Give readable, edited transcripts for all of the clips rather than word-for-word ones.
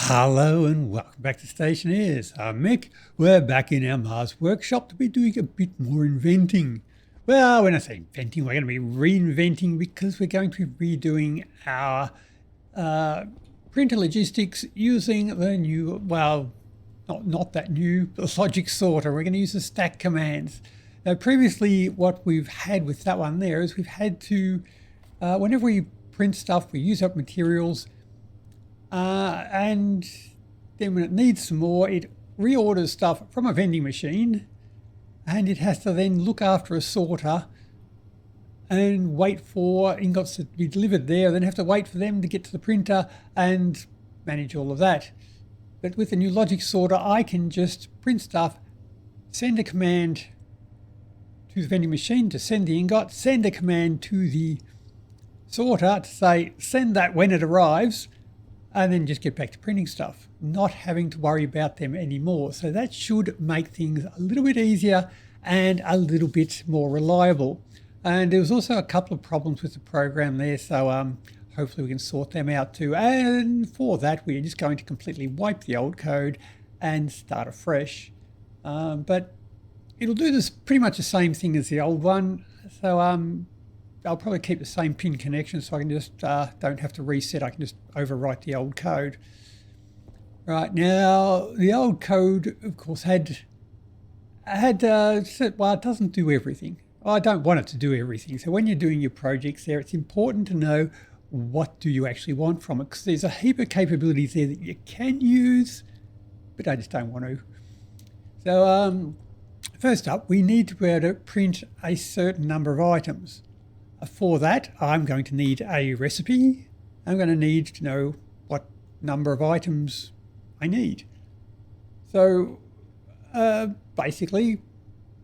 Hello and welcome back to Stationeers. I'm Mick. We're back in our Mars workshop to be doing a bit more inventing. Well, when I say inventing, we're going to be reinventing because we're going to be redoing our printer logistics using the new, well, not that new, the logic sorter. We're going to use the stack commands. Now, previously, what we've had with that one there is we've had to, whenever we print stuff, we use up materials. And then when it needs some more, it reorders stuff from a vending machine, and it has to then look after a sorter and wait for ingots to be delivered there, then have to wait for them to get to the printer and manage all of that. But with the new logic sorter, I can just print stuff, send a command to the vending machine to send the ingot, send a command to the sorter to say send that when it arrives, and then just get back to printing stuff, not having to worry about them anymore. So that should make things a little bit easier and a little bit more reliable. And there was also a couple of problems with the program there, so hopefully we can sort them out too. And for that, we're just going to completely wipe the old code and start afresh. But it'll do this pretty much the same thing as the old one. So I'll probably keep the same pin connection so I can just don't have to reset. I can just overwrite the old code. Right, now the old code, of course, had said, well, it doesn't do everything. Well, I don't want it to do everything. So when you're doing your projects there, it's important to know what do you actually want from it, because there's a heap of capabilities there that you can use, but I just don't want to. So first up, we need to be able to print a certain number of items. For that, I'm going to need a recipe. I'm going to need to know what number of items I need. So basically,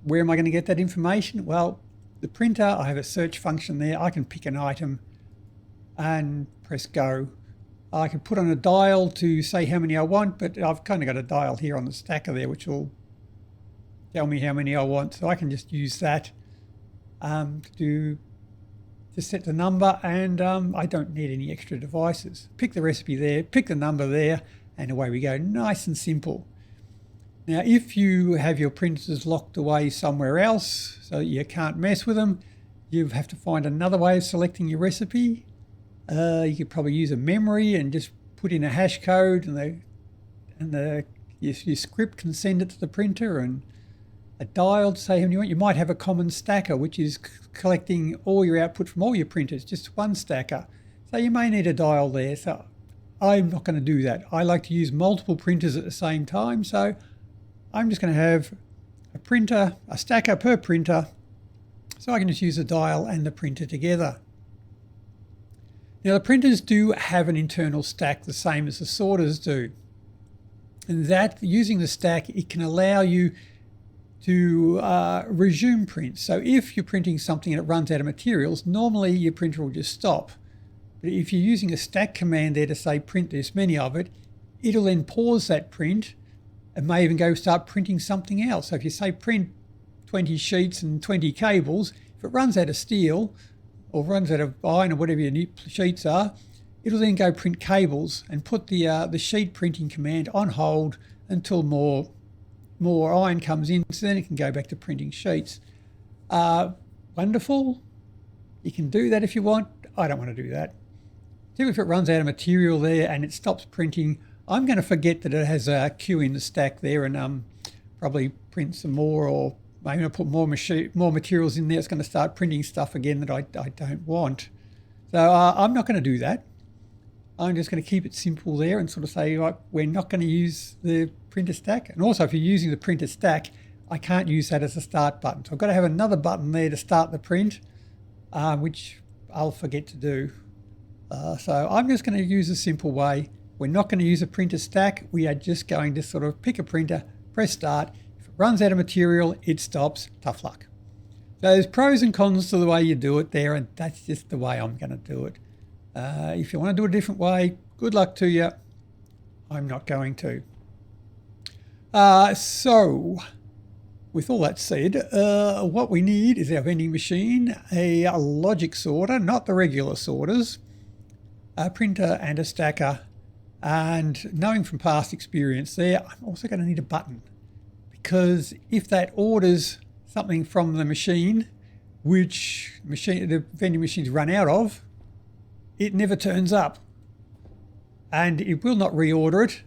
where am I going to get that information? Well, the printer, I have a search function there. I can pick an item and press go. I can put on a dial to say how many I want, but I've kind of got a dial here on the stacker there, which will tell me how many I want. So I can just use that to set the number, and I don't need any extra devices. Pick the recipe there, pick the number there, and away we go. Nice and simple. Now, if you have your printers locked away somewhere else so that you can't mess with them, you have to find another way of selecting your recipe. You could probably use a memory and just put in a hash code, and your script can send it to the printer, and a dial to say how many you want. You might have a common stacker, which is collecting all your output from all your printers, just one stacker. So you may need a dial there. So I'm not going to do that. I like to use multiple printers at the same time. So I'm just going to have a stacker per printer. So I can just use the dial and the printer together. Now the printers do have an internal stack, the same as the sorters do. And that, using the stack, it can allow you to resume print. So if you're printing something and it runs out of materials, normally your printer will just stop. But if you're using a stack command there to say print this many of it, it'll then pause that print and may even go start printing something else. So if you say print 20 sheets and 20 cables, if it runs out of steel or runs out of iron or whatever your new sheets are, it'll then go print cables and put the sheet printing command on hold until more iron comes in, so then it can go back to printing sheets. Wonderful. You can do that if you want. I don't want to do that. So if it runs out of material there and it stops printing, I'm going to forget that it has a queue in the stack there and probably print some more, or maybe I'll put more materials in there. It's going to start printing stuff again that I don't want. So I'm not going to do that. I'm just going to keep it simple there and sort of say, right, we're not going to use the printer stack. And also, if you're using the printer stack, I can't use that as a start button. So I've got to have another button there to start the print, which I'll forget to do. So I'm just going to use a simple way. We're not going to use a printer stack. We are just going to sort of pick a printer, press start. If it runs out of material, it stops. Tough luck. So there's pros and cons to the way you do it there, and that's just the way I'm going to do it. If you want to do it a different way, good luck to you. I'm not going to. So, with all that said, what we need is our vending machine, a logic sorter, not the regular sorters, a printer and a stacker, And knowing from past experience there, I'm also going to need a button, because if that orders something from the machine, which the vending machines run out of, it never turns up. And it will not reorder it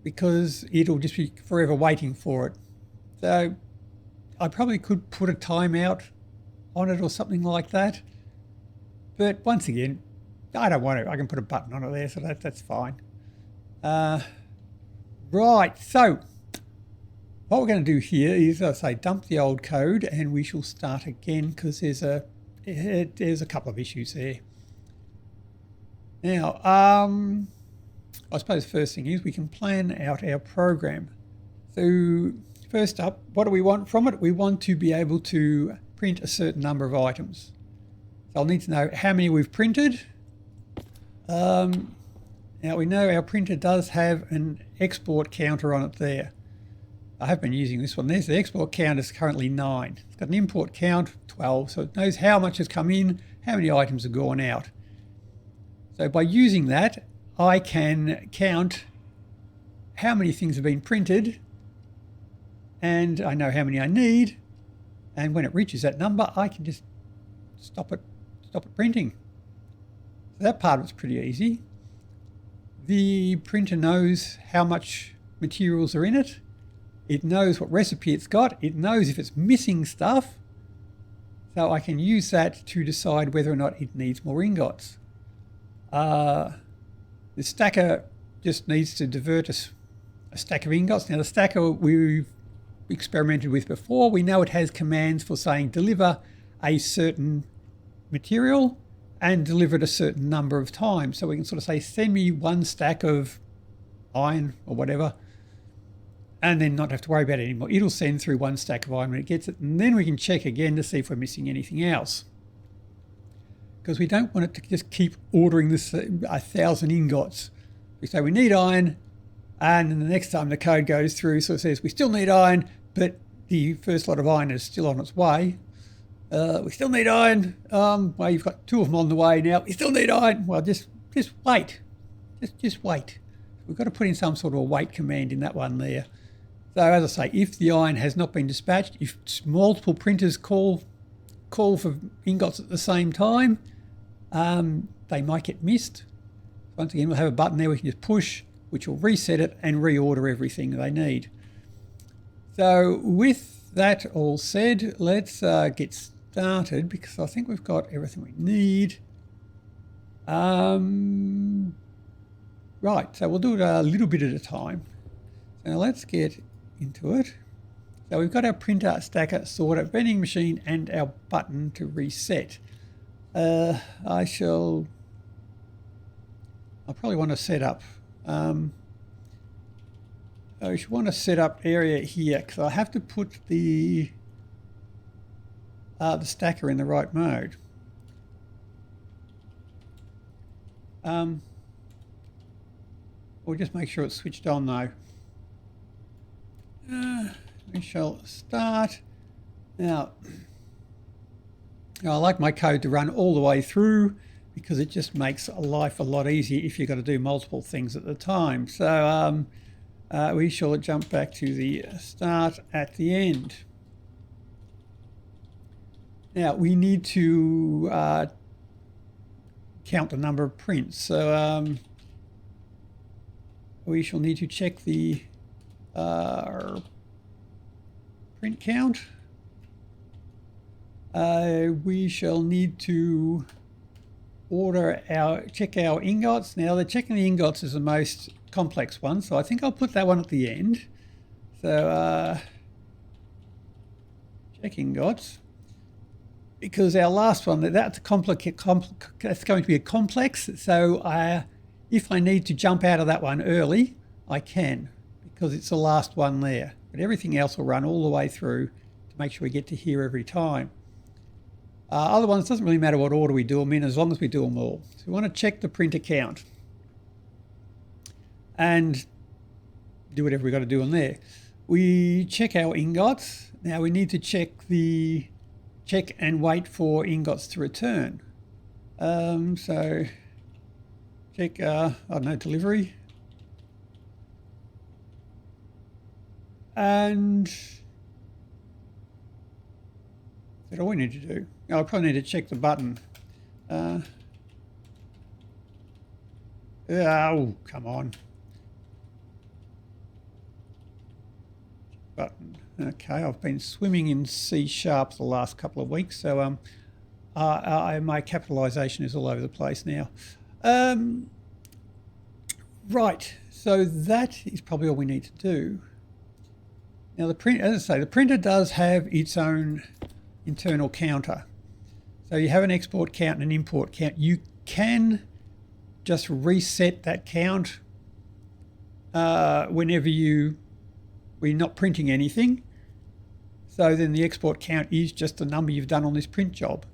because it'll just be forever waiting for it. So I probably could put a timeout on it or something like that. But once again, I don't want to. I can put a button on it there, so that's fine. Right, so what we're going to do here is, as I say, dump the old code, and we shall start again because there's a couple of issues there. Now, I suppose the first thing is we can plan out our program. So first up, what do we want from it? We want to be able to print a certain number of items. So I'll need to know how many we've printed. Now we know our printer does have an export counter on it there. I have been using this one. There's the export count is currently 9. It's got an import count 12, so it knows how much has come in, how many items have gone out. So by using that, I can count how many things have been printed, and I know how many I need, and when it reaches that number, I can just stop it printing. So that part of it's pretty easy. The printer knows how much materials are in it. It knows what recipe it's got. It knows if it's missing stuff. So I can use that to decide whether or not it needs more ingots. The stacker just needs to divert a stack of ingots. Now the stacker we've experimented with before. We know it has commands for saying deliver a certain material and deliver it a certain number of times. So we can sort of say, send me 1 stack of iron or whatever, and then not have to worry about it anymore. It'll send through 1 stack of iron when it gets it, and then we can check again to see if we're missing anything else. Because we don't want it to just keep ordering this 1,000 ingots. We say we need iron, and then the next time the code goes through, so it says we still need iron, but the first lot of iron is still on its way. We still need iron. Well, you've got 2 of them on the way now. We still need iron. Well, just wait. Just wait. We've got to put in some sort of a wait command in that one there. So as I say, if the iron has not been dispatched, if multiple printers call for ingots at the same time, they might get missed. Once again, we'll have a button there we can just push, which will reset it and reorder everything they need. So with that all said, let's get started, because I think we've got everything we need. Right, so we'll do it a little bit at a time. So let's get into it. So we've got our printer, stacker, sorter, vending machine, and our button to reset. I'll probably want to set up. I should want to set up area here, because I have to put the stacker in the right mode. We'll just make sure it's switched on though. We shall start. Now, I like my code to run all the way through, because it just makes life a lot easier if you've got to do multiple things at the time. So we shall jump back to the start at the end. Now we need to count the number of prints. So we shall need to check the print count. We shall need to check our ingots. Now the checking the ingots is the most complex one, so I think I'll put that one at the end. So check ingots, because our last one, that's going to be a complex. So if I need to jump out of that one early, I can, because it's the last one there. But everything else will run all the way through to make sure we get to here every time. Other ones, doesn't really matter what order we do them in, as long as we do them all. So we want to check the printer count and do whatever we've got to do on there. We check our ingots. Now we need to check and wait for ingots to return. So check, I don't know, delivery. And that's all we need to do. Oh, I probably need to check the button. Oh, come on. Button. Okay, I've been swimming in C# the last couple of weeks, so my capitalisation is all over the place now. Right, so that is probably all we need to do. Now, as I say, the printer does have its own internal counter. So you have an export count and an import count. You can just reset that count whenever we're not printing anything. So then the export count is just the number you've done on this print job.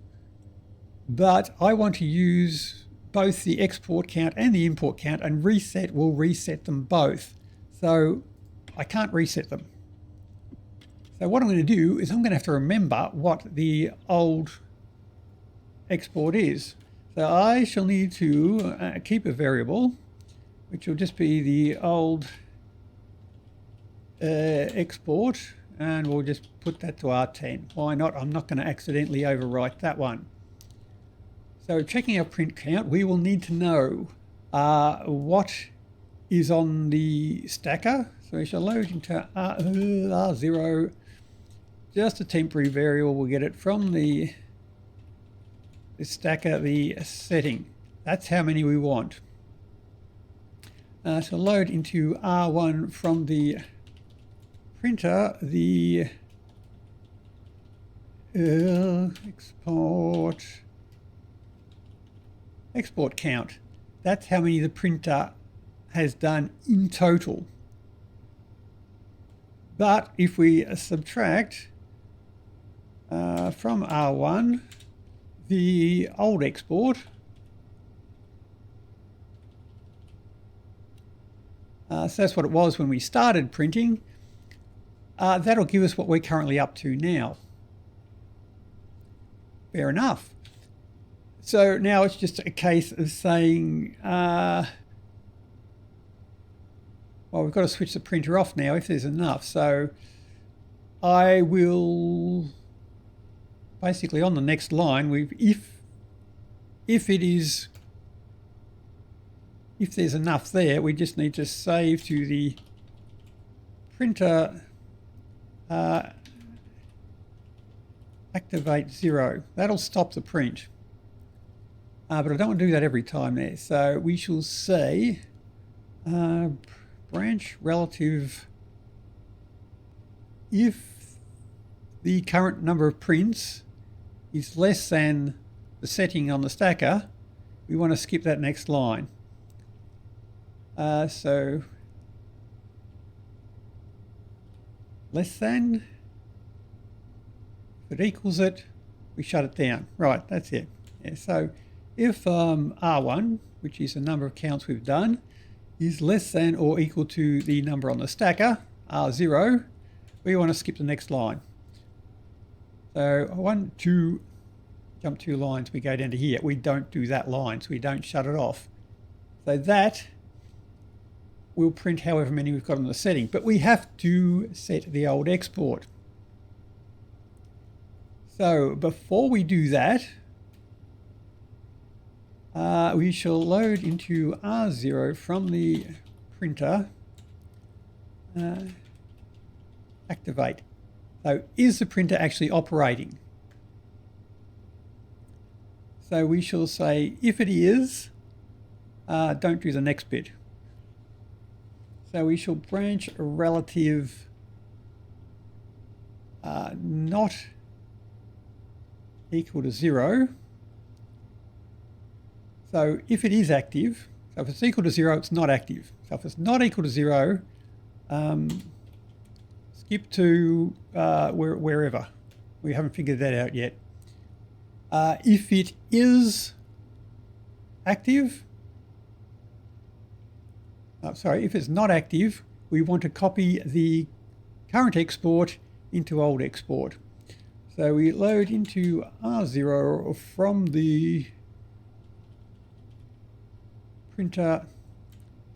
But I want to use both the export count and the import count, and reset will reset them both. So I can't reset them. So what I'm going to do is I'm going to have to remember what the old export is. So I shall need to keep a variable, which will just be the old export, and we'll just put that to R10. Why not? I'm not going to accidentally overwrite that one. So checking our print count, we will need to know what is on the stacker. So we shall load into R0, just a temporary variable. We'll get it from the stacker, the setting. That's how many we want. So load into R1 from the printer, the export count. That's how many the printer has done in total. But if we subtract from R1 the old export, so that's what it was when we started printing, that'll give us what we're currently up to now. Fair enough. So now it's just a case of saying, well, we've got to switch the printer off now if there's enough. So I will basically on the next line, if there's enough there, we just need to save to the printer activate 0. That'll stop the print. But I don't want to do that every time there. So we shall say branch relative if the current number of prints is less than the setting on the stacker, we want to skip that next line. So less than, if it equals it, we shut it down. Right, that's it. Yeah, so if R1, which is the number of counts we've done, is less than or equal to the number on the stacker, R0, we want to skip the next line. So jump 2 lines, we go down to here. We don't do that line, so we don't shut it off. So that will print however many we've got on the setting, but we have to set the old export. So before we do that, we shall load into R0 from the printer, activate. So is the printer actually operating? So we shall say if it is, don't do the next bit. So we shall branch relative not equal to 0. So if it is active, so if it's equal to 0, it's not active. So if it's not equal to 0, skip to wherever. We haven't figured that out yet. If it is active, if it's not active, we want to copy the current export into old export. So we load into R0 from the printer.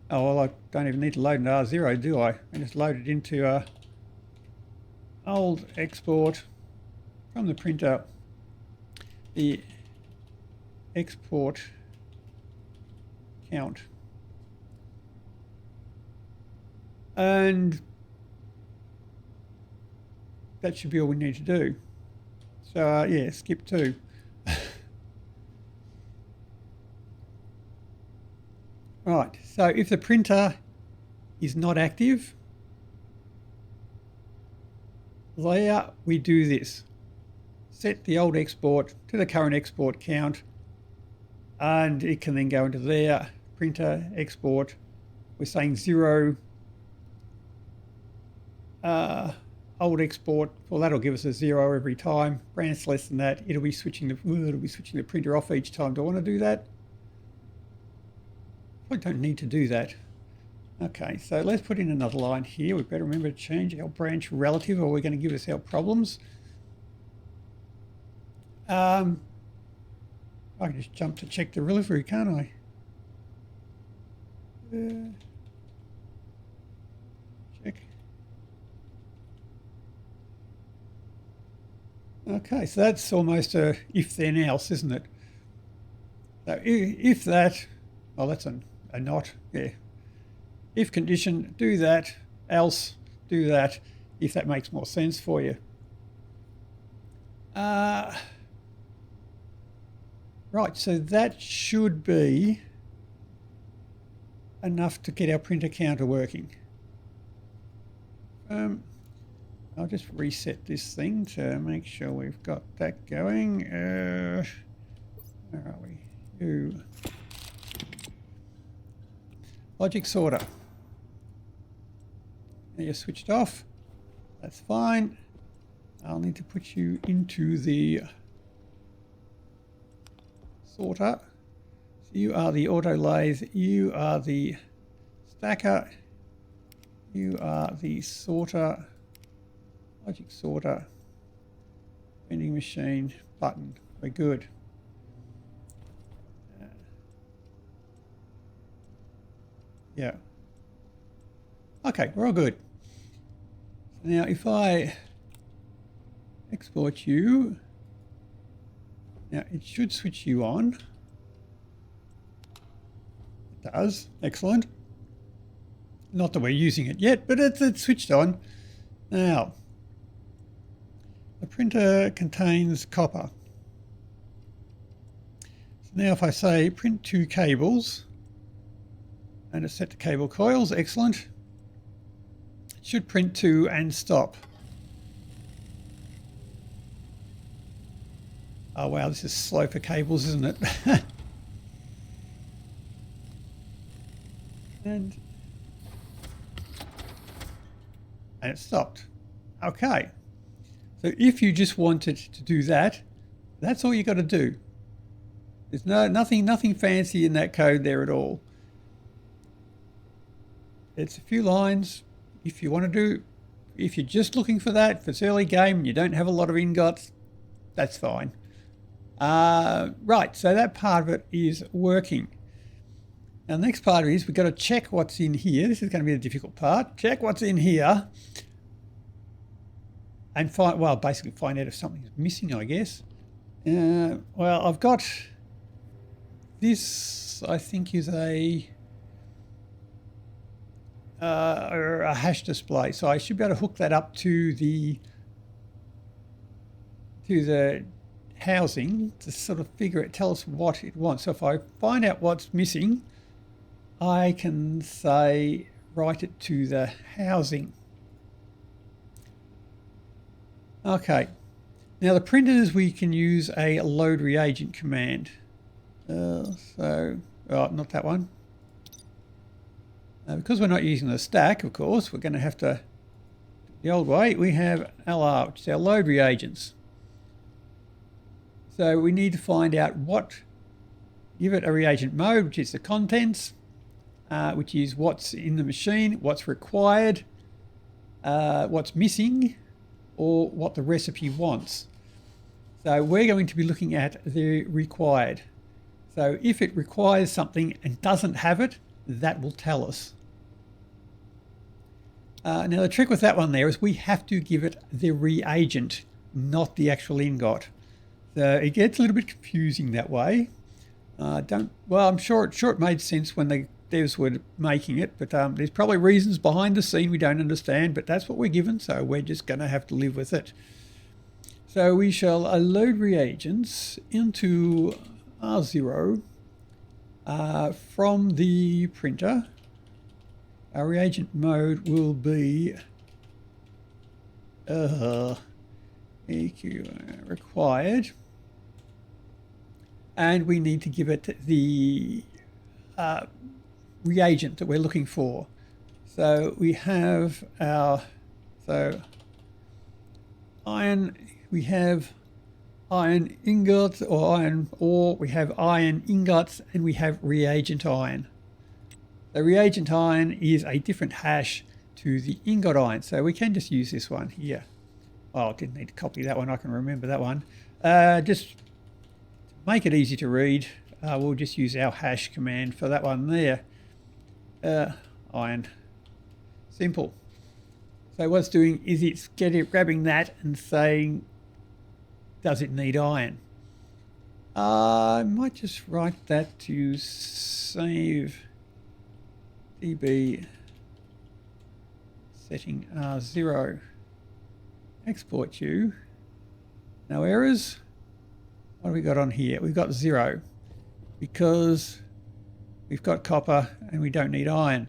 Oh, well, I don't even need to load an R0, do I? I just load it into old export from the printer. The export count. And that should be all we need to do. So yeah, skip 2. Right, so if the printer is not active, there we do this. Set the old export to the current export count, and it can then go into there, printer, export. We're saying 0 old export. Well, that'll give us a 0 every time. Branch less than that, it'll be switching the printer off each time. Do I want to do that? I don't need to do that. Okay, so let's put in another line here. We better remember to change our branch relative, or we're going to give us our problems. I can just jump to check the delivery, can't I? Check. Okay, so that's almost a if then else, isn't it? So if that, oh, that's a not, yeah. If condition, do that, else, do that, if that makes more sense for you. Right, so that should be enough to get our printer counter working. I'll just reset this thing to make sure we've got that going. Where are we? Logic sorter. Now you're switched off. That's fine. I'll need to put you into the sorter. So you are the auto lathe, you are the stacker, you are the sorter, logic sorter, vending machine, button. We're good. Yeah. Okay, we're all good. So now if I export you, now it should switch you on. It does. Excellent. Not that we're using it yet, but it's switched on. Now, the printer contains copper. So now if I say print 2 cables, and it's set to cable coils, excellent. It should print 2 and stop. Oh wow, this is slow for cables, isn't it? and it stopped. Okay. So if you just wanted to do that, that's all you got to do. There's nothing fancy in that code there at all. It's a few lines. If you want to do, if you're just looking for that, if it's early game and you don't have a lot of ingots, that's fine. Right, so that part of it is working. Now the next part is we've got to check what's in here. This is going to be the difficult part. Check what's in here and basically find out if something's missing, I guess. Well, I've got this, I think is a hash display. So I should be able to hook that up to the housing to sort of tell us what it wants. So if I find out what's missing, I can say write it to the housing. Okay. Now the printers, we can use a load reagent command. Not that one. Because we're not using the stack, of course, we're going to have to, the old way, we have LR, which is our load reagents. So we need to find out give it a reagent mode, which is the contents, which is what's in the machine, what's required, what's missing, or what the recipe wants. So we're going to be looking at the required. So if it requires something and doesn't have it, that will tell us. Now the trick with that one there is we have to give it the reagent, not the actual ingot. So it gets a little bit confusing that way. Well, I'm sure it made sense when the devs were making it, but there's probably reasons behind the scene we don't understand, but that's what we're given, so we're just going to have to live with it. So we shall load reagents into R0 from the printer. Our reagent mode will be EQ required, and we need to give it the reagent that we're looking for. So we have our iron. We have iron ingots or iron ore. We have iron ingots, and we have reagent iron. The reagent iron is a different hash to the ingot iron, so we can just use this one here. Oh, I didn't need to copy that one. I can remember that one. Just to make it easy to read, we'll just use our hash command for that one there. Iron. Simple. So what it's doing is it's grabbing that and saying, does it need iron? I might just write that to save db setting R0. Export to. No errors. What have we got on here? We've got 0 because we've got copper and we don't need iron.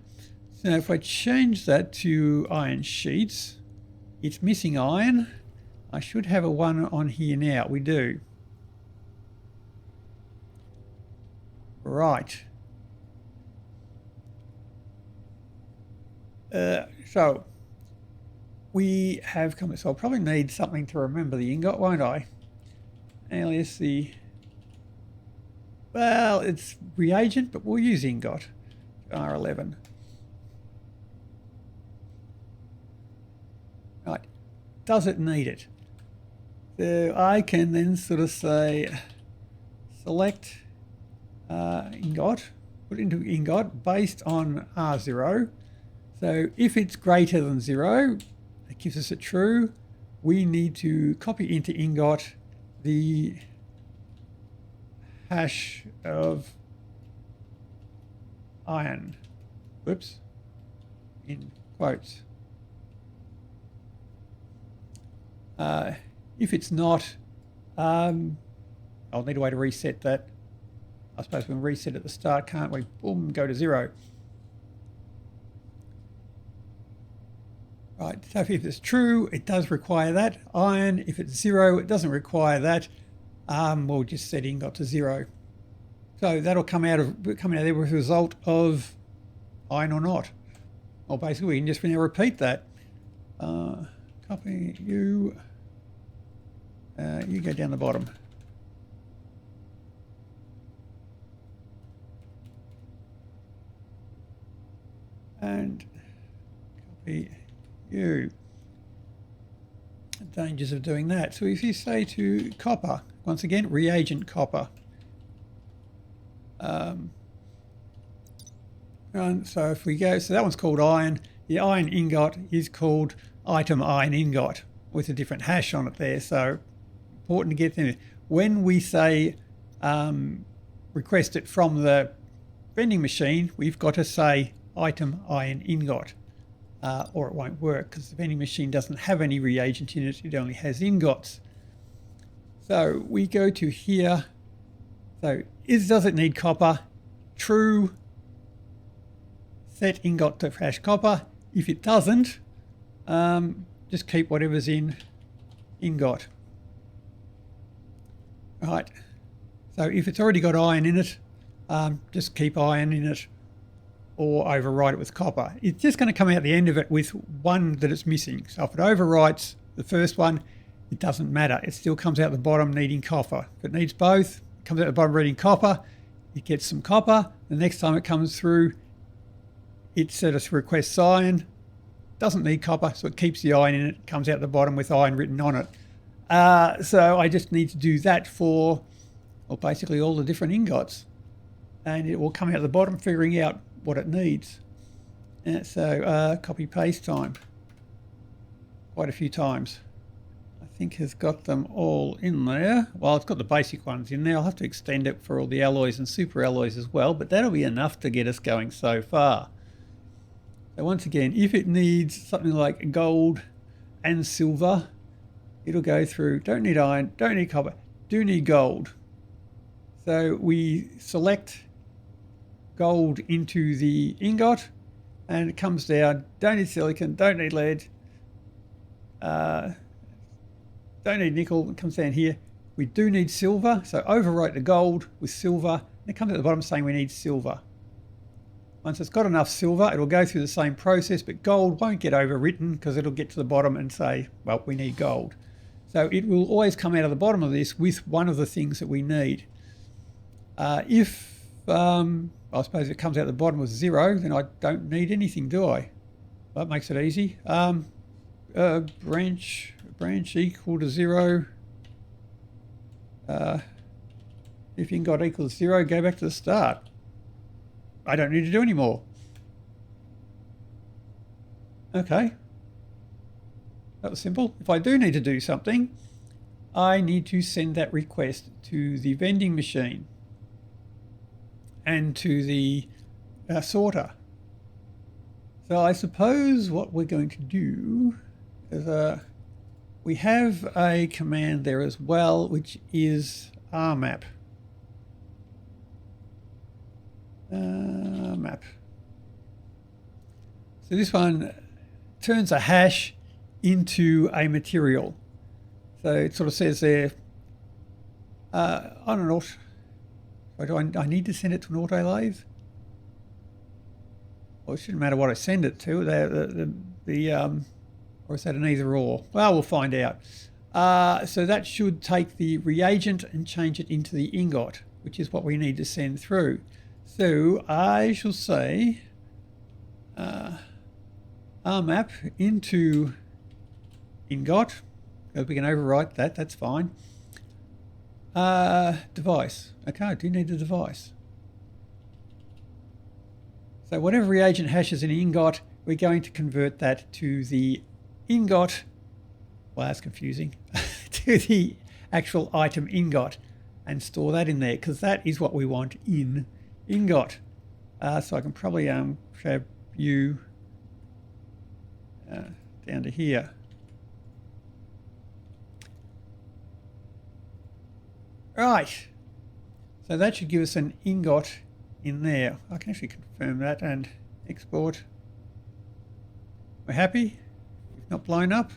So if I change that to iron sheets, it's missing iron. I should have a 1 on here now. We do. Right. So we have come. So I'll probably need something to remember the ingot, won't I? Alias well, it's reagent, but we'll use ingot. R11. Right. Does it need it? So I can then sort of say select ingot, put it into ingot based on R0. So if it's greater than 0, it gives us a true. We need to copy into ingot the hash of iron. Whoops. In quotes. If it's not, I'll need a way to reset that. I suppose we can reset at the start, can't we? Boom, go to 0. Right, so if it's true, it does require that. Iron, if it's 0, it doesn't require that. We'll just set ingot to 0. So that'll come out there with a result of iron or not. Or basically, we can just now repeat that. Copy you. You go down the bottom. And copy you. Dangers of doing that. So if you say to copper, once again, reagent copper. And so if we go, so that one's called iron. The iron ingot is called item iron ingot with a different hash on it there. So important to get in. When we say request it from the vending machine, we've got to say item iron ingot. Or it won't work because the vending machine doesn't have any reagent in it, it only has ingots. So we go to here. So does it need copper? True. Set ingot to hash copper. If it doesn't, just keep whatever's in ingot. Right. So if it's already got iron in it, just keep iron in it. Or overwrite it with copper. It's just going to come out the end of it with one that it's missing. So if it overwrites the first one, it doesn't matter. It still comes out the bottom needing copper. If it needs both, it comes out the bottom needing copper, it gets some copper. The next time it comes through, it sort of requests iron, doesn't need copper, so it keeps the iron in it, comes out the bottom with iron written on it. So I just need to do that for, well, basically all the different ingots. and it will come out the bottom figuring out what it needs. And so copy paste time quite a few times. I think has got them all in there. Well, it's got the basic ones in there. I'll have to extend it for all the alloys and super alloys as well, but that'll be enough to get us going so far. So once again, if it needs something like gold and silver, it'll go through, don't need iron, don't need copper, do need gold. So we select gold into the ingot and it comes down, don't need silicon, don't need lead, don't need nickel, it comes down here. We do need silver, so overwrite the gold with silver, and it comes at the bottom saying we need silver. Once it's got enough silver, it'll go through the same process, but gold won't get overwritten because it'll get to the bottom and say, well, we need gold. So it will always come out of the bottom of this with one of the things that we need. I suppose if it comes out the bottom with 0, then I don't need anything, do I? That makes it easy. Branch equal to 0. If ingot equals 0, go back to the start. I don't need to do any more. Okay. That was simple. If I do need to do something, I need to send that request to the vending machine and to the sorter. So I suppose what we're going to do is we have a command there as well, which is rmap. Map. So this one turns a hash into a material. So it sort of says there, on an auto. Do I need to send it to an auto lathe? Well, it shouldn't matter what I send it to. Or is that an either or? Well, we'll find out. So that should take the reagent and change it into the ingot, which is what we need to send through. So I shall say rmap into ingot, because we can overwrite that, that's fine. Device. Okay, I do need the device. So whatever reagent hashes in ingot, we're going to convert that to the ingot, well that's confusing, to the actual item ingot and store that in there because that is what we want in ingot. So I can probably grab you down to here. Right, so that should give us an ingot in there. I can actually confirm that and export. We're happy? We've not blown up.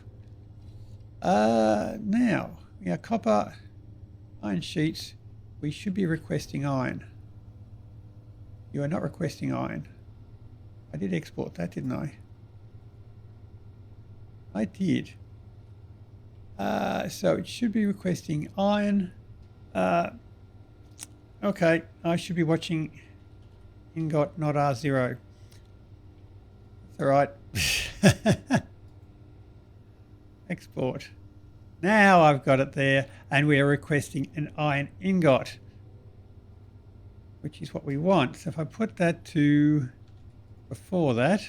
Now, we are copper, iron sheets. We should be requesting iron. You are not requesting iron. I did export that, didn't I? I did. So it should be requesting iron. Okay, I should be watching ingot, not R0. That's all right. Export. Now I've got it there, and we are requesting an iron ingot, which is what we want. So if I put that to before that,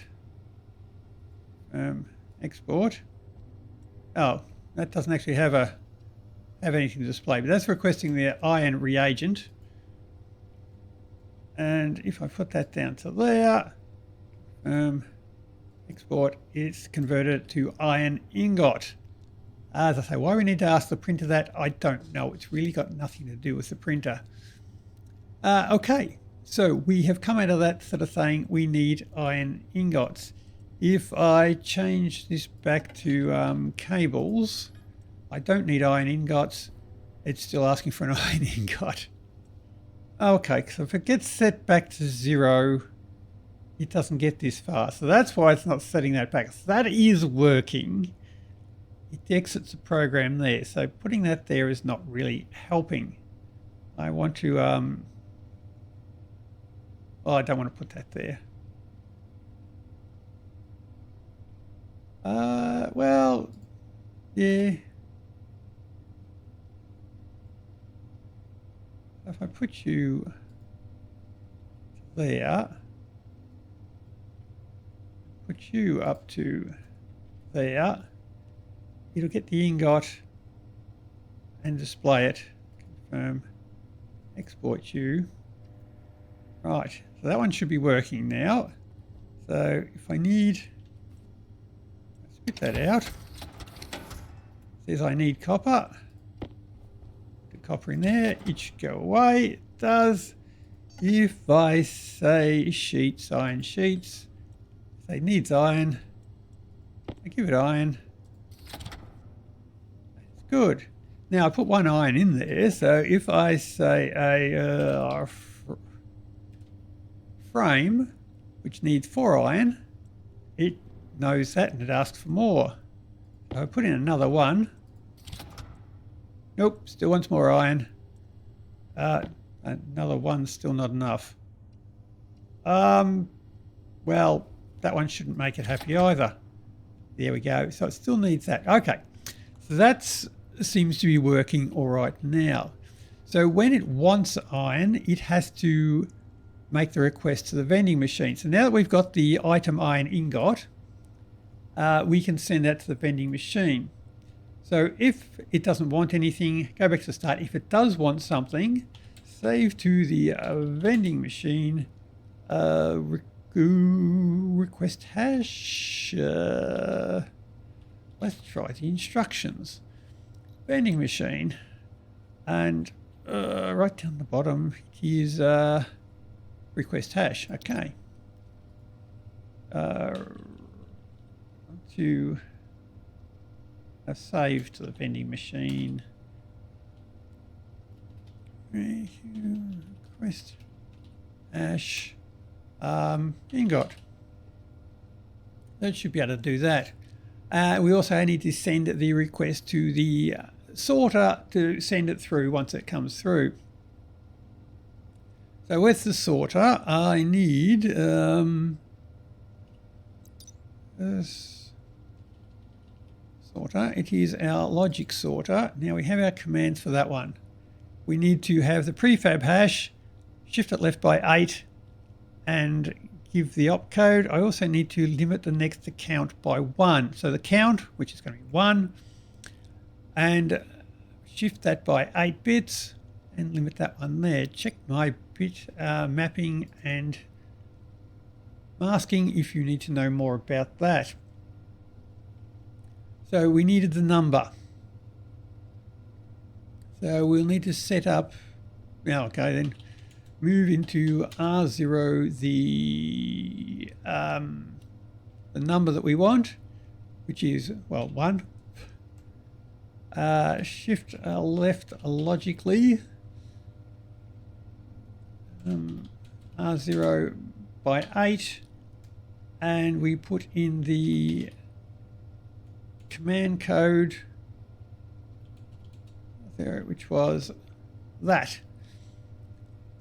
export. Oh, that doesn't actually have anything to display, but that's requesting the iron reagent. And if I put that down to there, export, it's converted to iron ingot. As I say, why we need to ask the printer that, I don't know. It's really got nothing to do with the printer. Okay, so we have come out of that sort of saying we need iron ingots. If I change this back to cables, I don't need iron ingots. It's still asking for an iron ingot. Okay, so if it gets set back to 0, it doesn't get this far. So that's why it's not setting that back. So that is working. It exits the program there. So putting that there is not really helping. I want to, well, I don't want to put that there. Well, yeah. If I put you there. Put you up to there. It'll get the ingot and display it. Confirm. Export you. Right, so that one should be working now. So if I need, spit that out. Says I need copper. The copper in there, it should go away. It does. If I say sheets, iron sheets, say needs iron, I give it iron. It's good. Now I put one iron in there, so if I say a frame which needs 4 iron, it knows that and it asks for more. So I put in another one. Nope, still wants more iron. Another one, still not enough. Well, that one shouldn't make it happy either. There we go. So it still needs that. Okay, so that seems to be working all right now. So when it wants iron, it has to make the request to the vending machine. So now that we've got the item iron ingot, we can send that to the vending machine. So if it doesn't want anything, go back to the start. If it does want something, save to the vending machine, request hash. Let's try the instructions. Vending machine, and right down the bottom is request hash. Okay. To save to the vending machine. Request hash ingot. That should be able to do that. We also need to send the request to the sorter to send it through once it comes through. So with the sorter, I need this sorter. It is our logic sorter. Now we have our commands for that one. We need to have the prefab hash, shift it left by 8, and give the opcode. I also need to limit the next to count by 1. So the count, which is going to be 1, and shift that by 8 bits and limit that one there. Check my bit mapping and masking if you need to know more about that. So we needed the number. So we'll need to set up, okay then, move into R0 the number that we want, which is, well, 1. Shift left logically, R0 by 8, and we put in the command code there, which was that.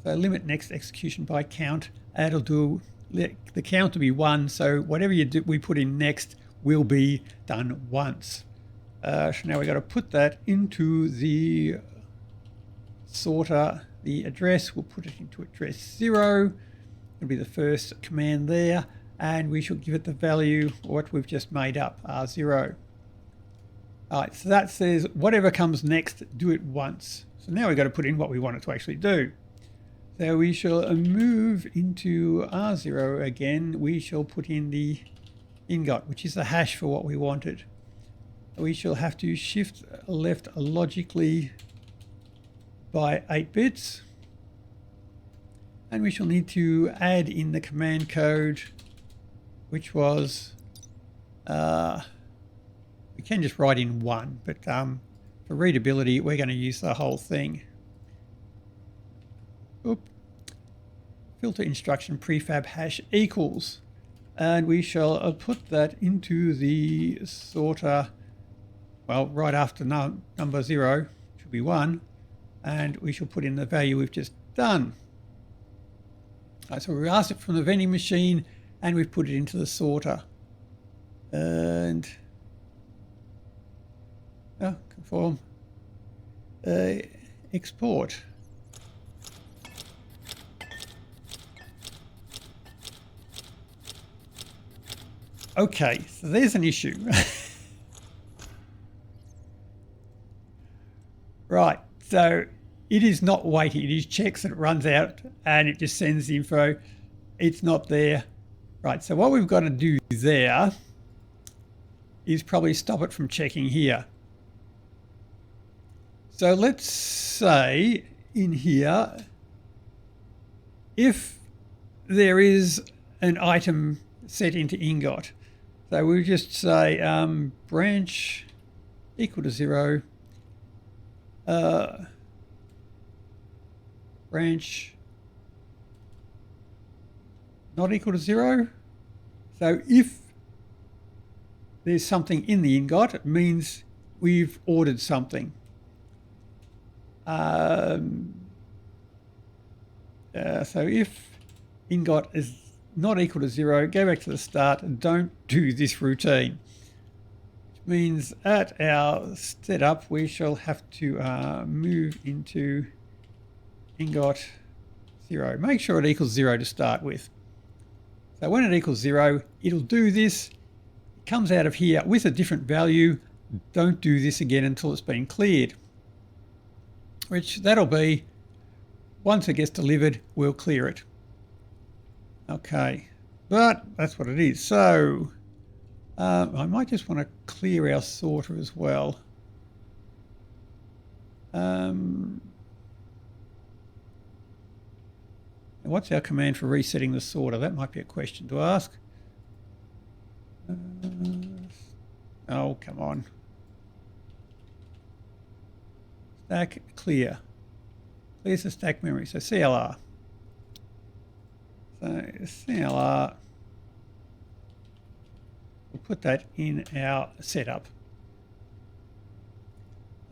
So limit next execution by count. That'll do, the count will be 1, so whatever we put in next will be done once. So now we've got to put that into the sorter. The address, we'll put it into address 0. It'll be the first command there, and we shall give it the value, what we've just made up, R0. All right, so that says whatever comes next, do it once. So now we've got to put in what we want it to actually do. So we shall move into R0 again. We shall put in the ingot, which is the hash for what we wanted. We shall have to shift left logically by 8 bits. And we shall need to add in the command code, which was, we can just write in 1, but for readability, we're going to use the whole thing. Oop. Filter instruction prefab hash equals, and we shall put that into the sorter, well, right after number 0, should be 1, and we shall put in the value we've just done. Right, so we asked it from the vending machine, and we've put it into the sorter. And conform, export. Okay, so there's an issue. Right, so it is not waiting. It is checks and it runs out and it just sends the info. It's not there. Right, so what we've got to do there is probably stop it from checking here. So let's say in here, if there is an item set into ingot, so we'll just say branch equal to 0, branch not equal to 0. So if there's something in the ingot, it means we've ordered something. So if ingot is not equal to 0, go back to the start and don't do this routine. Which means at our setup, we shall have to move into ingot 0. Make sure it equals 0 to start with. So when it equals 0, it'll do this. It comes out of here with a different value. Don't do this again until it's been cleared. Which that'll be, once it gets delivered, we'll clear it. Okay, but that's what it is. So I might just want to clear our sorter as well. What's our command for resetting the sorter? That might be a question to ask. Oh, come on. Stack clear. Clears the stack memory. So CLR. So CLR. We'll put that in our setup.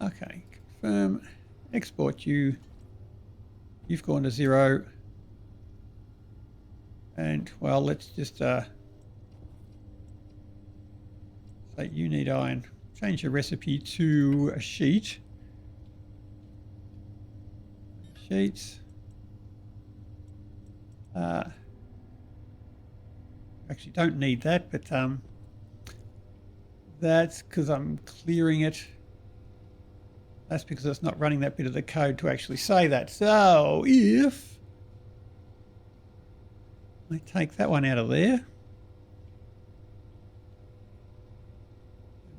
Okay. Confirm. Export you. You've gone to 0. And, well, let's just say you need iron. Change the recipe to a sheet. Sheets. Actually don't need that, but that's because I'm clearing it. That's because it's not running that bit of the code to actually say that. So if I take that one out of there,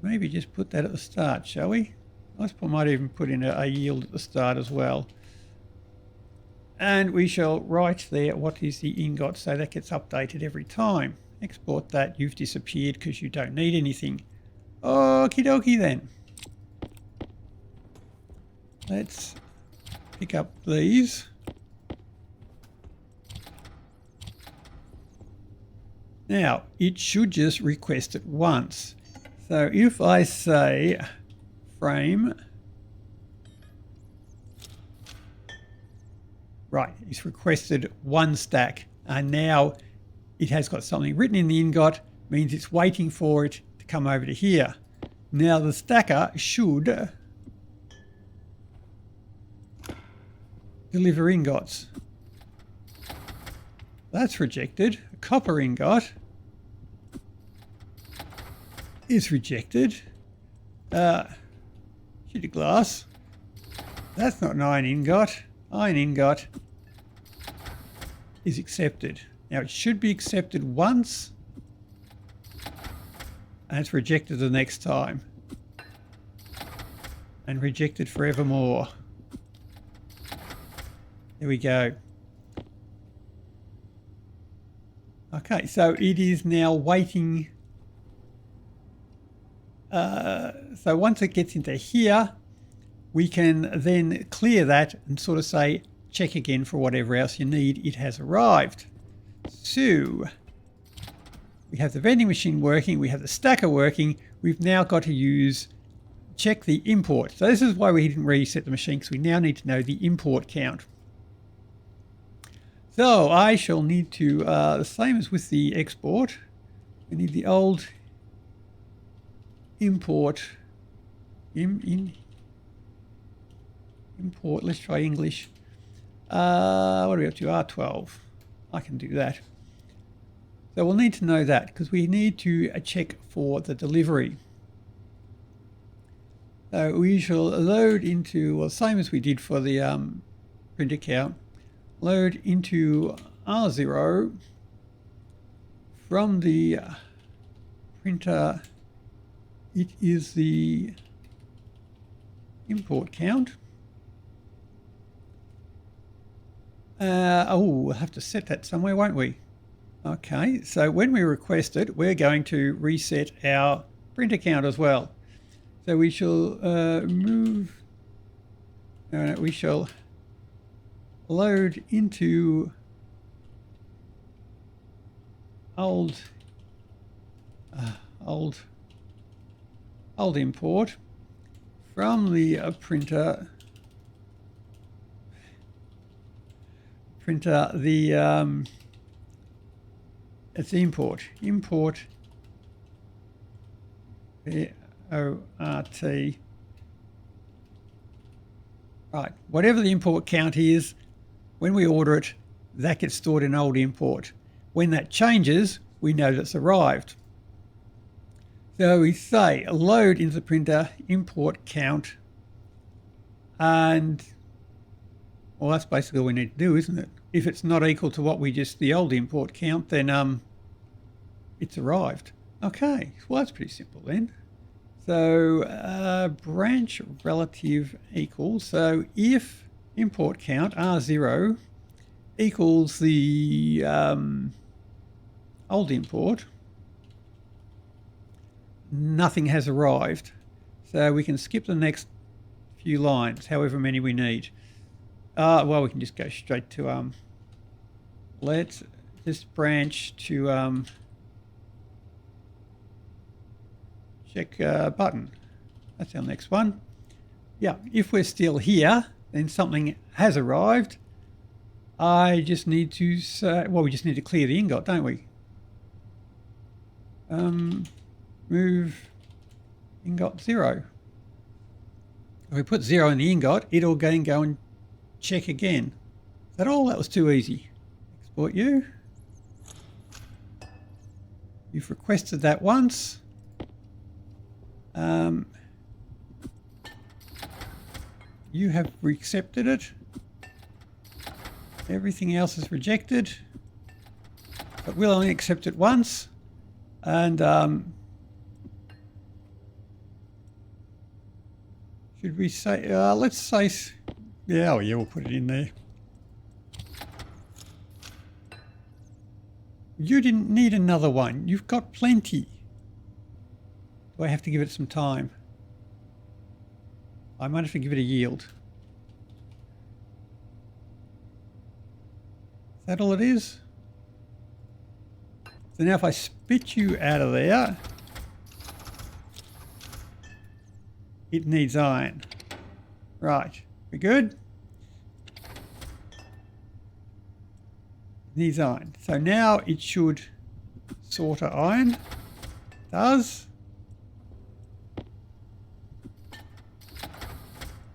maybe just put that at the start, shall we? I might even put in a yield at the start as well. And we shall write there what is the ingot, so that gets updated every time. Export that. You've disappeared because you don't need anything. Okie dokie then. Let's pick up these. Now, it should just request it once. So if I say frame, right, it's requested one stack. And now it has got something written in the ingot, means it's waiting for it to come over to here. Now the stacker should deliver ingots. That's rejected. A copper ingot is rejected. Sheet of glass. That's not an iron ingot. Iron ingot is accepted. Now it should be accepted once and it's rejected the next time. And rejected forevermore. There we go. Okay, so it is now waiting. So once it gets into here, we can then clear that and sort of say, check again for whatever else you need. It has arrived. So we have the vending machine working. We have the stacker working. We've now got to check the import. So this is why we didn't reset the machine, because we now need to know the import count. So I shall need to, the same as with the export, we need the old import, import, let's try English. What are we up to? R12. I can do that. So we'll need to know that because we need to check for the delivery. So we shall load into, well, same as we did for the print account, load into R0 from the printer. It is the import count. We'll have to set that somewhere, won't we? Okay, so when we request it, we're going to reset our print account as well. So we shall we shall load into old import from the printer the it's import ORT. Right, whatever the import count is, when we order it, that gets stored in old import. When that changes, we know that it's arrived. So we say load into the printer import count, and well, that's basically all we need to do, isn't it? If it's not equal to what we just, the old import count, then it's arrived. Okay, well that's pretty simple then. So branch relative equals, so if import count R0 equals the old import, nothing has arrived. So we can skip the next few lines, however many we need. Well, we can just go straight to let's just branch to check button. That's our next one. Yeah, if we're still here, then something has arrived. I just need to say, well, we just need to clear the ingot, don't we? Move ingot 0. If we put 0 in the ingot, it'll then go and check again. Is that all? That was too easy. Export you. You've requested that once. You have accepted it. Everything else is rejected, but we'll only accept it once. And should we say, let's say, yeah, oh yeah, we'll put it in there. You didn't need another one. You've got plenty. Do I have to give it some time? I might have to give it a yield. Is that all it is? So now if I spit you out of there, it needs iron. Right, we good? Needs iron. So now it should sort of iron. It does.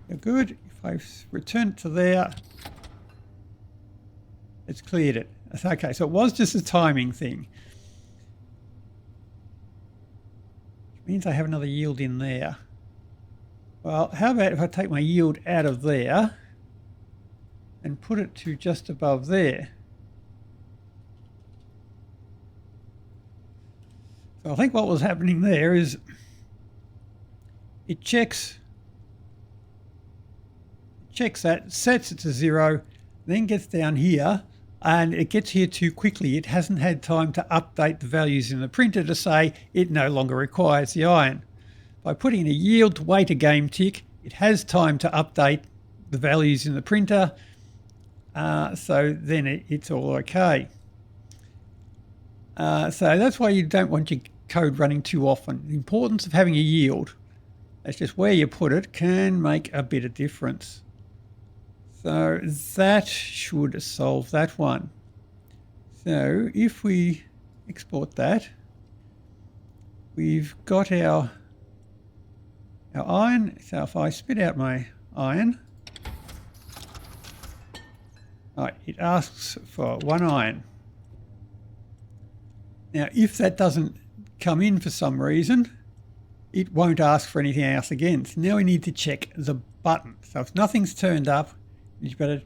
You're good. If I return it to there, it's cleared it. Okay, so it was just a timing thing. Which means I have another yield in there. Well, how about if I take my yield out of there and put it to just above there? So I think what was happening there is it checks that, sets it to 0, then gets down here, and it gets here too quickly. It hasn't had time to update the values in the printer to say it no longer requires the iron. By putting in a yield to wait a game tick, it has time to update the values in the printer, so then it's all okay. So that's why you don't want your code running too often. The importance of having a yield, that's just where you put it, can make a bit of difference. So that should solve that one. So if we export that, we've got our iron. So if I spit out my iron, right, it asks for 1 iron. Now, if that doesn't come in for some reason, it won't ask for anything else again. So now we need to check the button. So if nothing's turned up, you better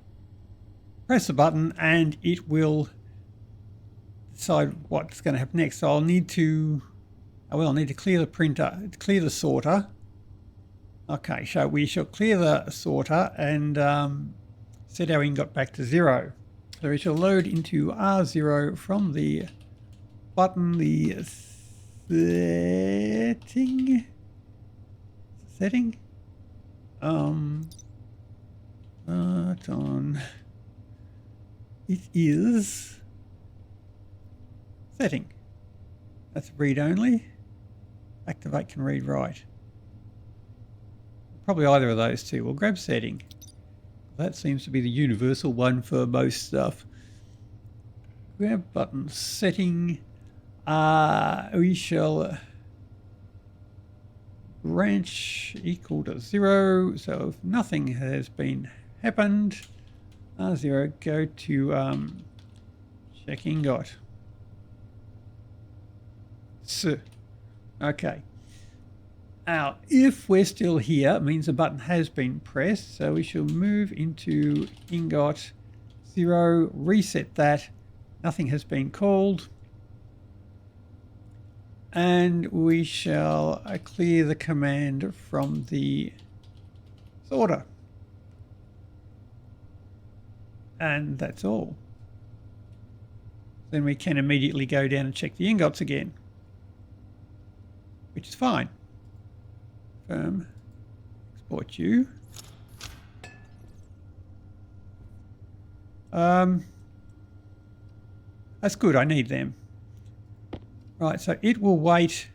press the button and it will decide what's going to happen next. So I'll need to clear the printer, clear the sorter. Okay, so we shall clear the sorter and set our ingot back to 0. So we shall load into R0 from the button, the setting. Button. It is setting. That's read only. Activate can read write. Probably either of those two. We'll grab setting. That seems to be the universal one for most stuff. Grab button setting. We shall branch equal to 0. So if nothing has been happened, R0, go to check ingot. Okay. Now, if we're still here, it means the button has been pressed. So we shall move into ingot 0, reset that. Nothing has been called. And we shall clear the command from the sorter. And that's all. Then we can immediately go down and check the ingots again, which is fine. Export you. That's good, I need them. Right, so it will wait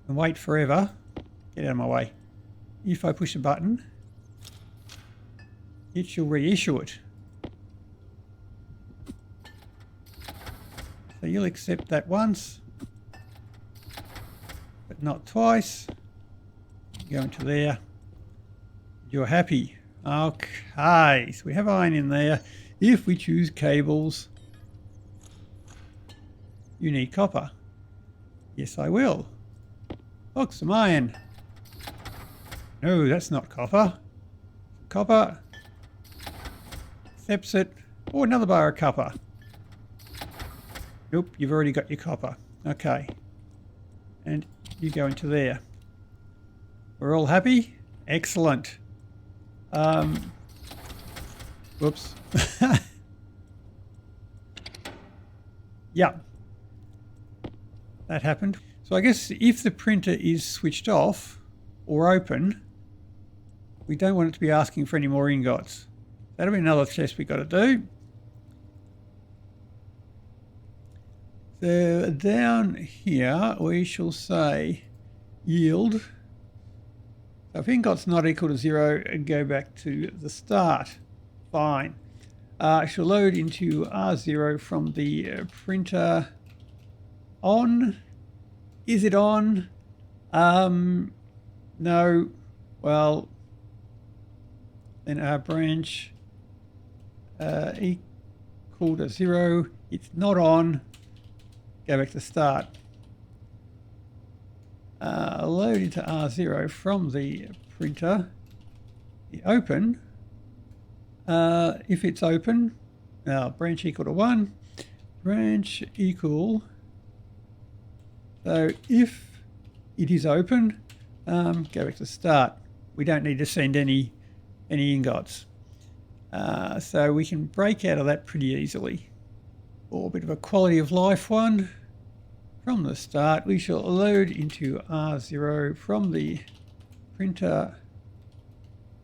and wait forever. Get out of my way. If I push a button, it shall reissue it. So you'll accept that once, but not twice. Go into there. You're happy. Okay, so we have iron in there. If we choose cables, you need copper. Yes, I will. Look, some iron. No, that's not copper. Copper. Accepts it. Oh, another bar of copper. Nope, you've already got your copper. Okay. And you go into there. We're all happy? Excellent. Whoops. Yeah. That happened. So I guess if the printer is switched off or open, we don't want it to be asking for any more ingots. That'll be another test we've got to do. So down here we shall say yield. So if ingot's not equal to 0, go back to the start. Fine. I shall load into R0 from the printer. On. Is it on? No. Well, then our branch equal to 0. It's not on. Go back to start. Load into R0 from the printer. The open. If it's open, branch equal to 1. Branch equal. So if it is open, go back to start. We don't need to send any ingots. So we can break out of that pretty easily. Or a bit of a quality of life one. From the start, we shall load into R0 from the printer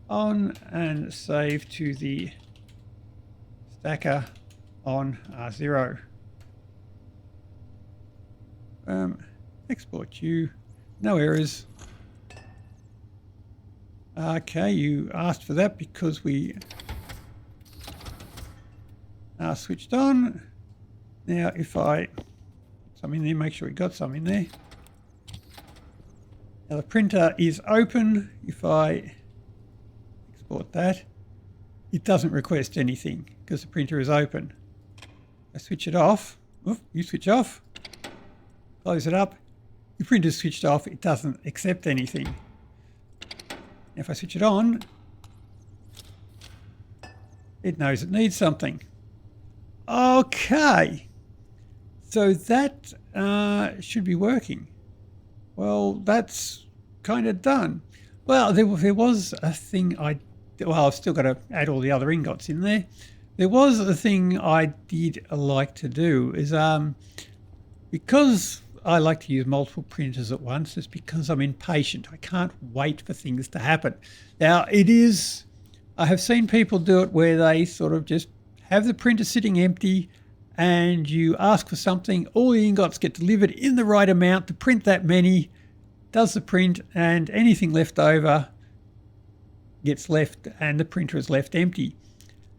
on and save to the stacker on R0. Export you. No errors. Okay, you asked for that because we are switched on. Now if I put some in there, make sure we got some in there. Now the printer is open. If I export that, it doesn't request anything because the printer is open. I switch it off. Oof, you switch off. Close it up. Your printer's switched off. It doesn't accept anything. If I switch it on, it knows it needs something. Okay. So that should be working. Well, that's kind of done. Well, there was a thing I've still got to add all the other ingots in there. There was a thing I did like to do is because I like to use multiple printers at once, it's because I'm impatient. I can't wait for things to happen. Now, I have seen people do it where they sort of just have the printer sitting empty and you ask for something, all the ingots get delivered in the right amount to print that many, does the print, and anything left over gets left and the printer is left empty.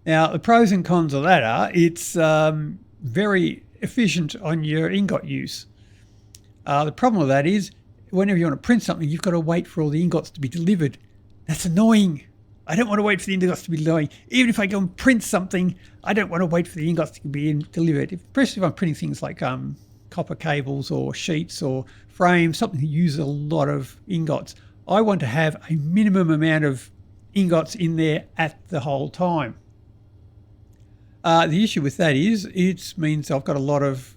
Now, the pros and cons of that are it's very efficient on your ingot use. The problem with that is whenever you want to print something, you've got to wait for all the ingots to be delivered. That's annoying. I don't want to wait for the ingots to be delivered. Even if I go and print something, I don't want to wait for the ingots to be delivered, especially if I'm printing things like copper cables or sheets or frames, something that uses a lot of ingots. I want to have a minimum amount of ingots in there at the whole time. The issue with that is it means I've got a lot of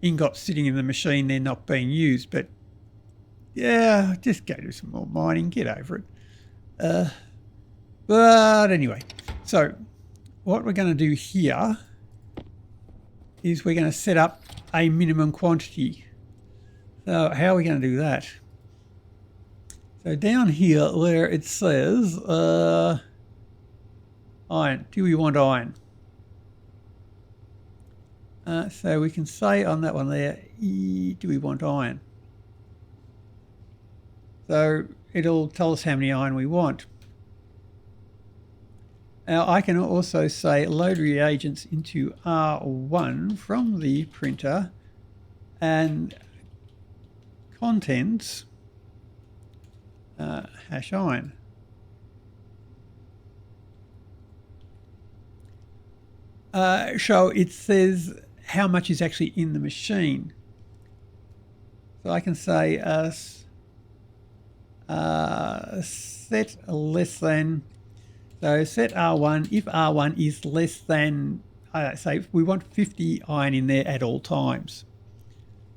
ingots sitting in the machine, they're not being used. But yeah, just go do some more mining, get over it. But anyway, so what we're going to do here is we're going to set up a minimum quantity. So how are we going to do that? So down here where it says iron, do we want iron? So we can say on that one there, do we want iron? So it'll tell us how many iron we want. Now I can also say load reagents into R1 from the printer and contents hash iron. So it says how much is actually in the machine. So I can say set less than, so set R1 if R1 is less than, say we want 50 iron in there at all times.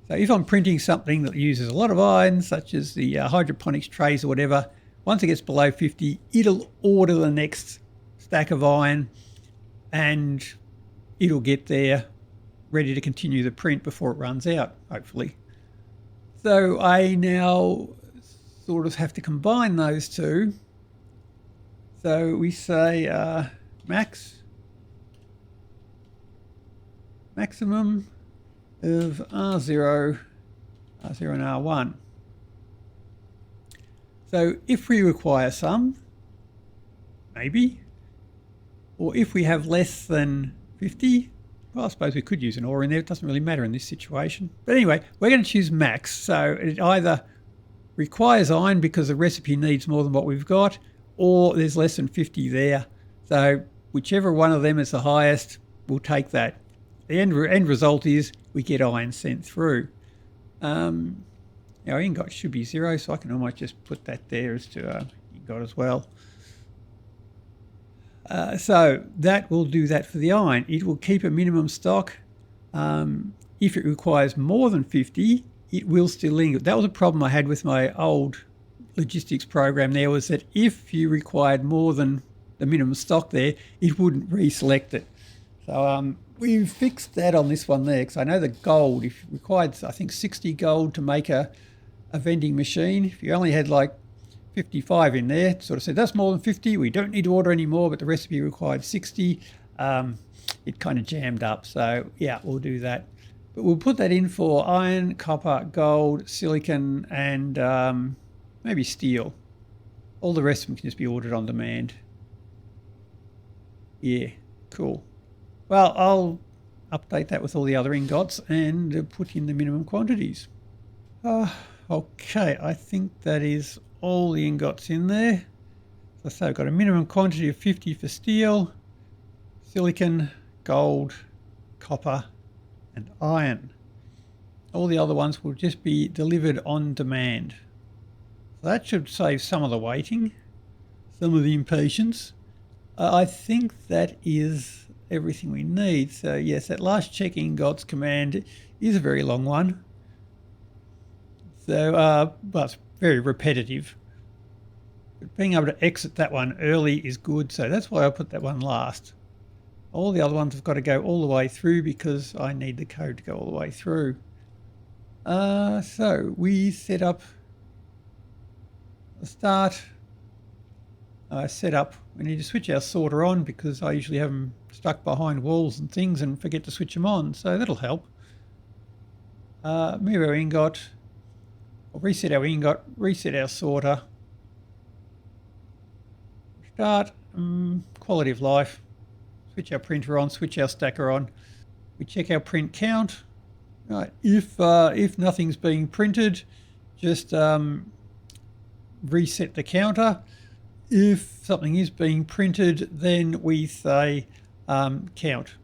So if I'm printing something that uses a lot of iron, such as the hydroponics trays or whatever, once it gets below 50, it'll order the next stack of iron and it'll get there ready to continue the print before it runs out, hopefully. So I now sort of have to combine those two. So we say maximum of R0 and R1. So if we require some, maybe, or if we have less than 50, well, I suppose we could use an OR in there. It doesn't really matter in this situation. But anyway, we're going to choose max. So it either requires iron because the recipe needs more than what we've got, or there's less than 50 there. So whichever one of them is the highest, we'll take that. The end result is we get iron sent through. Our ingot should be 0, so I can almost just put that there as to ingot as well. So that will do that for the iron. It will keep a minimum stock. If it requires more than 50, it will still linger. That was a problem I had with my old logistics program there, was that if you required more than the minimum stock there, it wouldn't reselect it. So we fixed that on this one there, because I know the gold, if you required, I think 60 gold to make a vending machine, if you only had like 55 in there, sort of said that's more than 50, we don't need to order any more, but the recipe required 60. It kind of jammed up, so yeah, we'll do that. But we'll put that in for iron, copper, gold, silicon, and maybe steel. All the rest of them can just be ordered on demand. Yeah, cool. Well, I'll update that with all the other ingots and put in the minimum quantities. Okay, I think that is all the ingots in there. So I've got a minimum quantity of 50 for steel, silicon, gold, copper, and iron. All the other ones will just be delivered on demand. So that should save some of the waiting, some of the impatience. I think that is everything we need. So yes, that last check ingots command is a very long one. So, well, it's very repetitive. But being able to exit that one early is good. So that's why I put that one last. All the other ones have got to go all the way through because I need the code to go all the way through. So we set up the start. We need to switch our sorter on because I usually have them stuck behind walls and things and forget to switch them on. So that'll help. Move our ingot, or reset our ingot, reset our sorter. Start, quality of life. Switch our printer on, switch our stacker on. We check our print count. Right, if nothing's being printed, just reset the counter. If something is being printed, then we say count.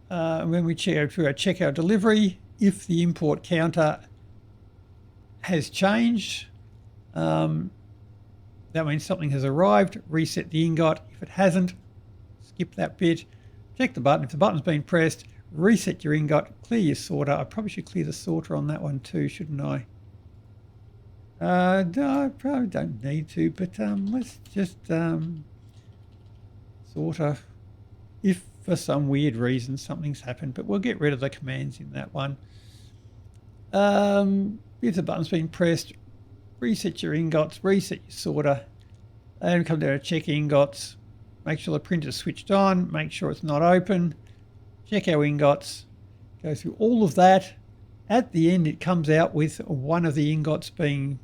When we check our delivery, if the import counter has changed, that means something has arrived. Reset the ingot. If it hasn't, skip that bit. Check the button. If the button's been pressed, reset your ingot, clear your sorter. I probably should clear the sorter on that one too, shouldn't I? No, I probably don't need to, but let's just sorter. If for some weird reason something's happened, but we'll get rid of the commands in that one. If the button's been pressed, reset your ingots, reset your sorter, and come down to check ingots. Make sure the printer's switched on, make sure it's not open. Check our ingots, go through all of that. At the end, it comes out with one of the ingots being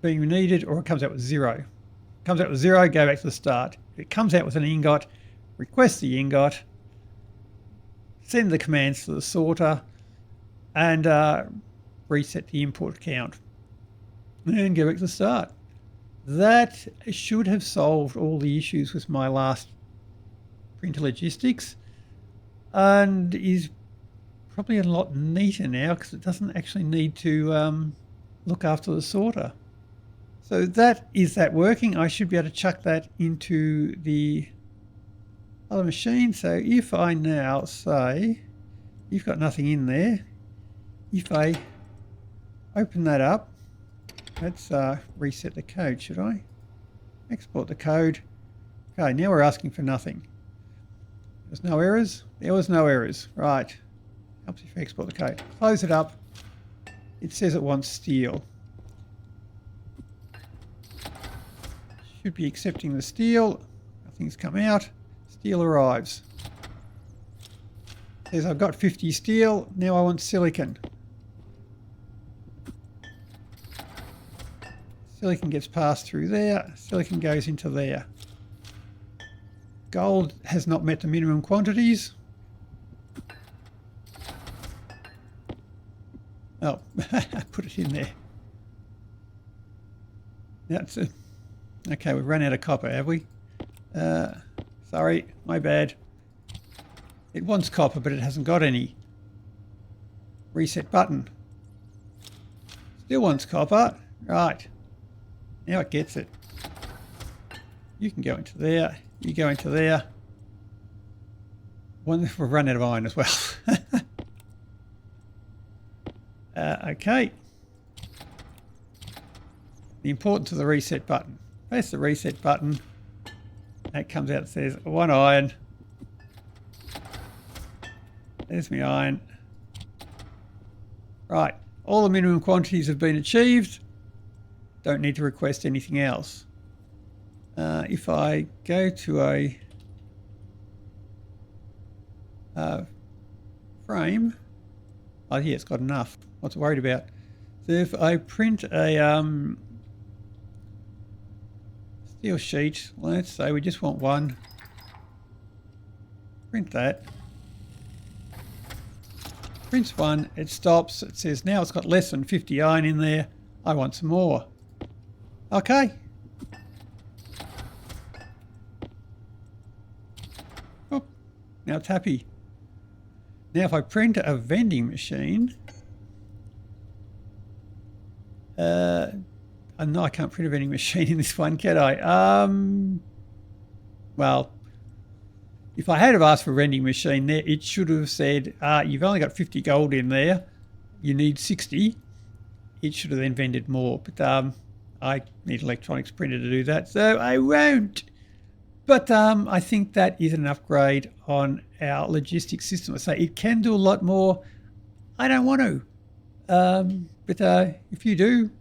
needed, or it comes out with 0. Comes out with 0, go back to the start. If it comes out with an ingot, request the ingot, send the commands to the sorter, and reset the import count. And go back to the start. That should have solved all the issues with my last printer logistics, and is probably a lot neater now because it doesn't actually need to look after the sorter. So that is that working. I should be able to chuck that into the other machine. So if I now say, you've got nothing in there, if I open that up, let's reset the code, should I? Export the code. Okay, now we're asking for nothing. There's no errors. There was no errors. Right. Helps if you export the code. Close it up. It says it wants steel. Should be accepting the steel. Nothing's come out. Steel arrives. Says I've got 50 steel. Now I want silicon. Silicon gets passed through there. Silicon goes into there. Gold has not met the minimum quantities. Oh, put it in there. That's it. Okay, we've run out of copper, have we? Sorry, my bad. It wants copper, but it hasn't got any. Reset button. Still wants copper. Right. Now it gets it. You can go into there. You go into there. We've run out of iron as well. Okay. The importance of the reset button. Press the reset button. That comes out and says 1 iron. There's my iron. Right. All the minimum quantities have been achieved. Don't need to request anything else. If I go to a frame, oh yeah, it's got enough. What's it worried about? So if I print a steel sheet, let's say we just want one. Print that. Prints one, it stops, it says now it's got less than 50 iron in there. I want some more. Okay. Oh, now it's happy. Now if I print a vending machine, no, I can't print a vending machine in this one, can I? Well, if I had have asked for a vending machine there, it should have said, you've only got 50 gold in there, you need 60. It should have then vended more, but I need an electronics printer to do that, so I won't. But I think that is an upgrade on our logistics system. I say it can do a lot more. I don't want to. But if you do,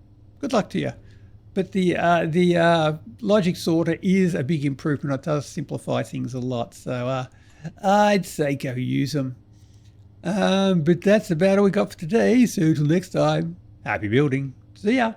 good luck to you. But the logic sorter is a big improvement. It does simplify things a lot. So I'd say go use them. But that's about all we got for today. So till next time, happy building. See ya.